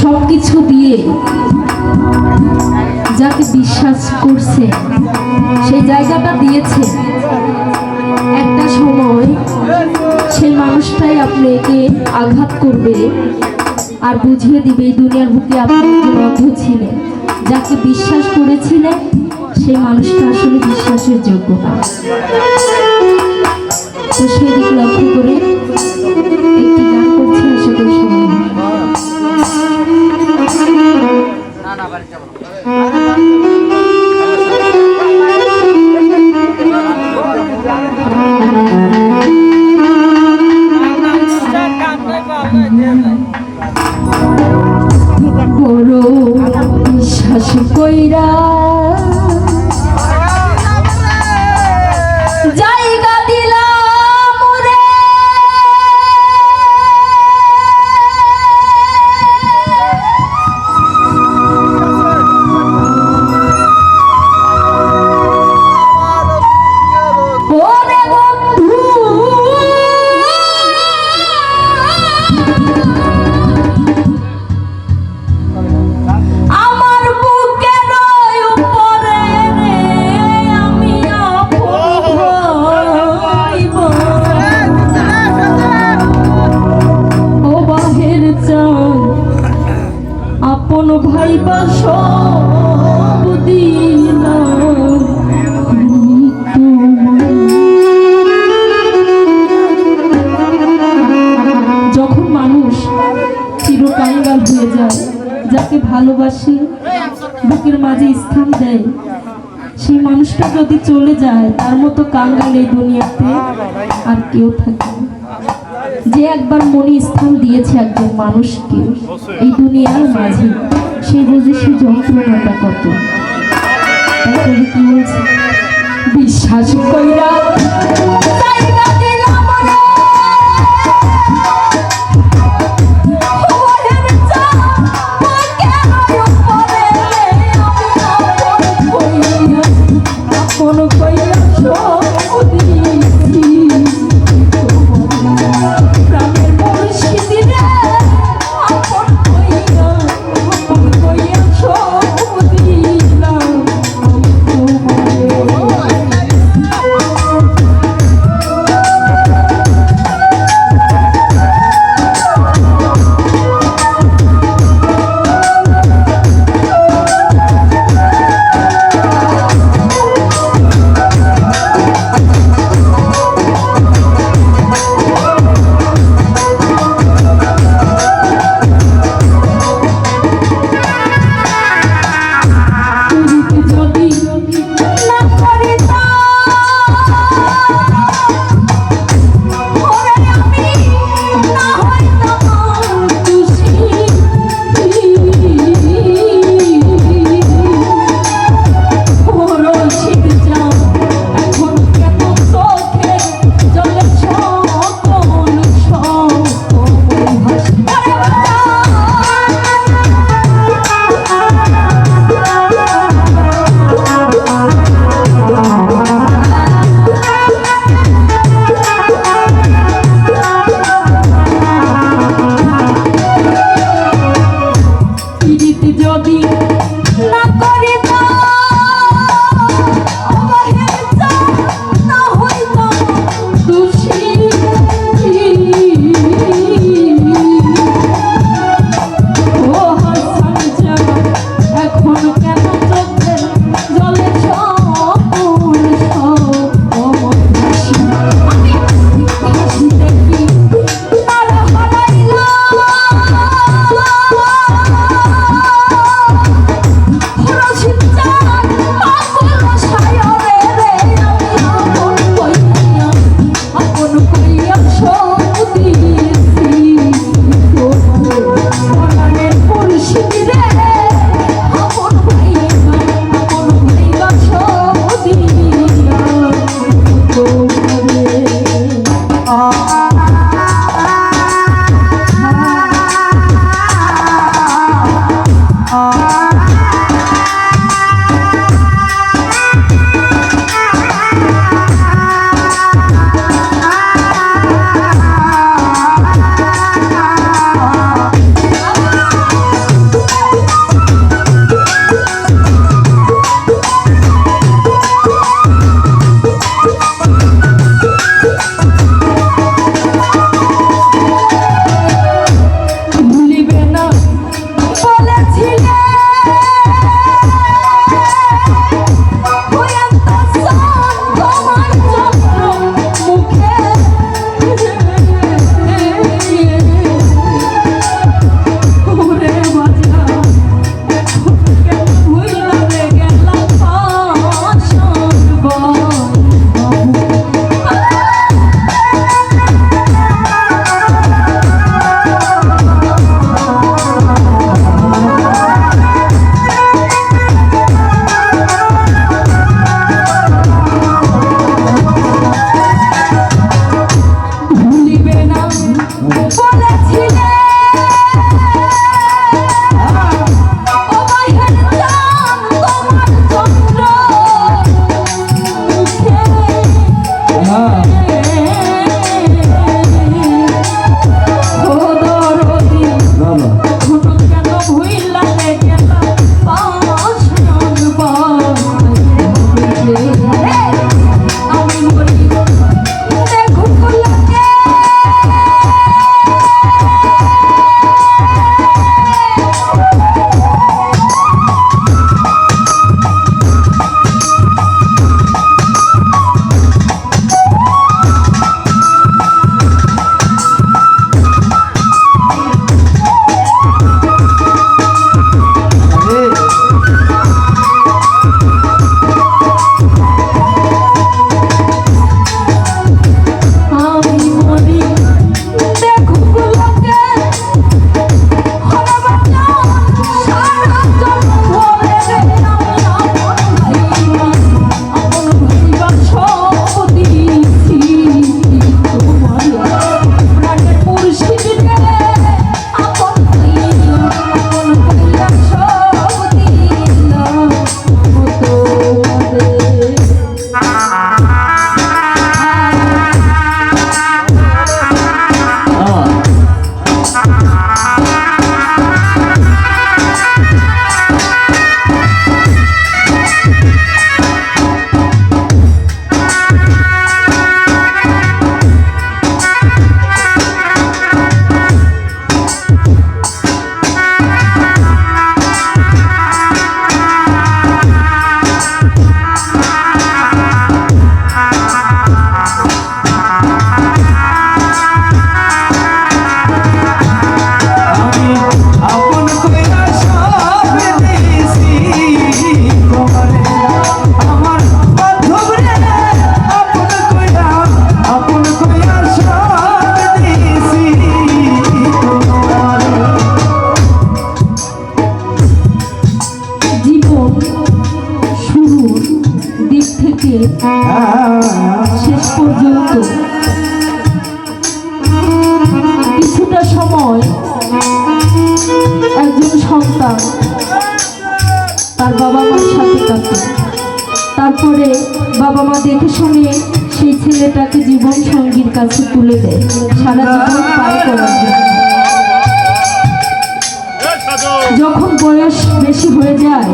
সবকিছু দিয়ে যাকে বিশ্বাস করছে সেই জায়গাটা দিয়েছে, একটা সময় সেই মানুষটাই আপনাকে আঘাত করবে আর বুঝিয়ে দিবে এই দুনিয়ার বুকে আপনি একজন অন্ধ ছিলেন। যাকে বিশ্বাস করেছিলেন সেই মানুষটা আসলে বিশ্বাসের যোগ্য না। তো সেদিক লক্ষ্য করে একটি গান করছি, আশা করি বড় বিশ্বাস কইরা জায়গা দিলাম রে, ওরে বন্ধু আমার বুকের উপরে রে আমি ও বাহের চান আপন ভাইবা সব দিলাম। যখন মানুষ চিরকাঙ্গাল হয়ে যায়, যাকে ভালোবাসি বুকের মাঝে স্থান দেয়, সেই মানুষটা যদি চলে যায় তার মতো কাঙ্গাল এই দুনিয়াতে আর কেউ থাকে না। যে একবার মনে স্থান দিয়েছে একজন মানুষকে এই দুনিয়ার মাঝে, সে বুঝে সে যন্ত্রণাটা কত। তাই কবি কি বলছে, বিশ্বাস কইরা একজন সন্তান তার বাবা মার সাথে থাকে, তারপরে বাবা মা দেখে শুনে সেই ছেলেটাকে জীবন সঙ্গীর কাছে তুলে দেয় সারা জীবন পার করার জন্য। যখন বয়স বেশি হয়ে যায়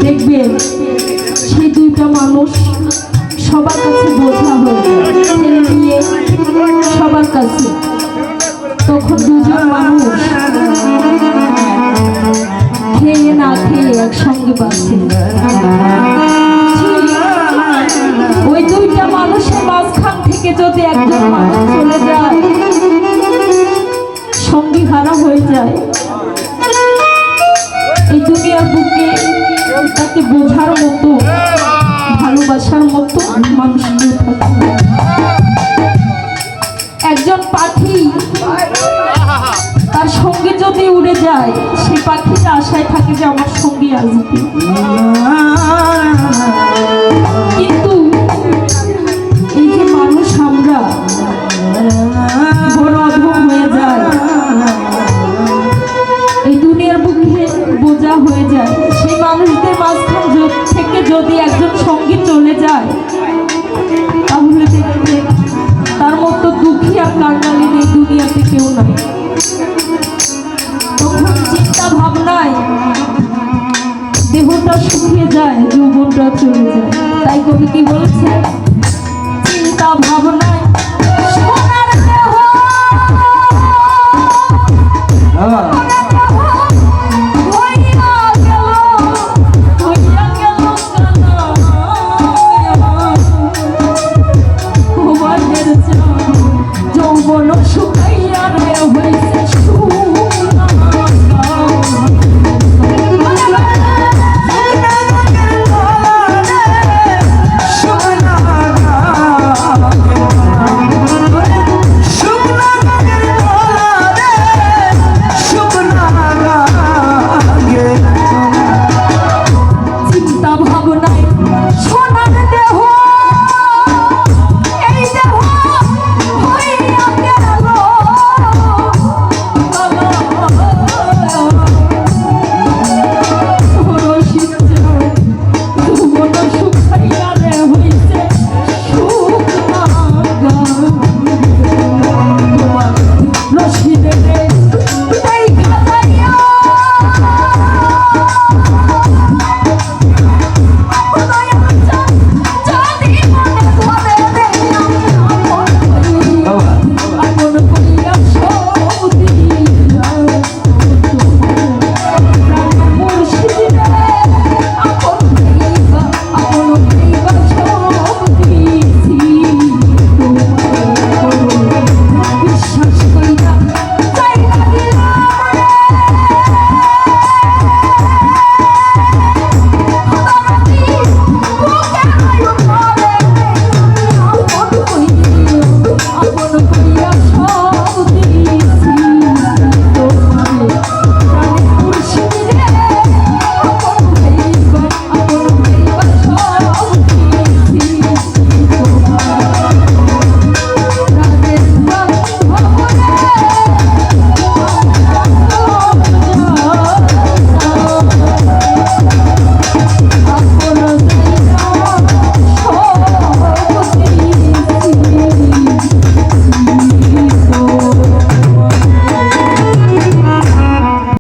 দেখবে সেই দুইটা মানুষ সবার কাছে বোঝা হয়ে যায়, ছেলে নিয়ে সবার কাছে। তখন দুজন মানুষ খেয়ে না খেয়ে একসঙ্গে বাঁচে। ওই দুইটা মানুষের মাঝখান থেকে যদি একজন মানুষ চলে যায়, সঙ্গী হারা হয়ে যায়, এই দুনিয়ার বুকে তাকে বোঝার মতো ভালোবাসার মতো মানুষ কেউ থাকে না। একজন পাখি তার সঙ্গে যদি উড়ে যায়, সেই পাখিটা আশায় থাকে যে আমার সঙ্গে আসবে, কিন্তু এই যে মানুষ আমরা বড় অধম হয়ে যায়, এই দুনিয়ার বুকে বোঝা হয়ে যায়। সেই মানুষদের মাঝখান থেকে যদি একজন সঙ্গী চলে যায়, তাহলে দেখবে তার মতো দুঃখী আর কাঙ্গালিন এই দুনিয়াতে কেউ নাই। তখন চিন্তা ভাবনায় দেহটা শুকিয়ে যায়, যৌবনটা চলে যায়। তাই কবি কি বলছে, চিন্তা ভাবনায়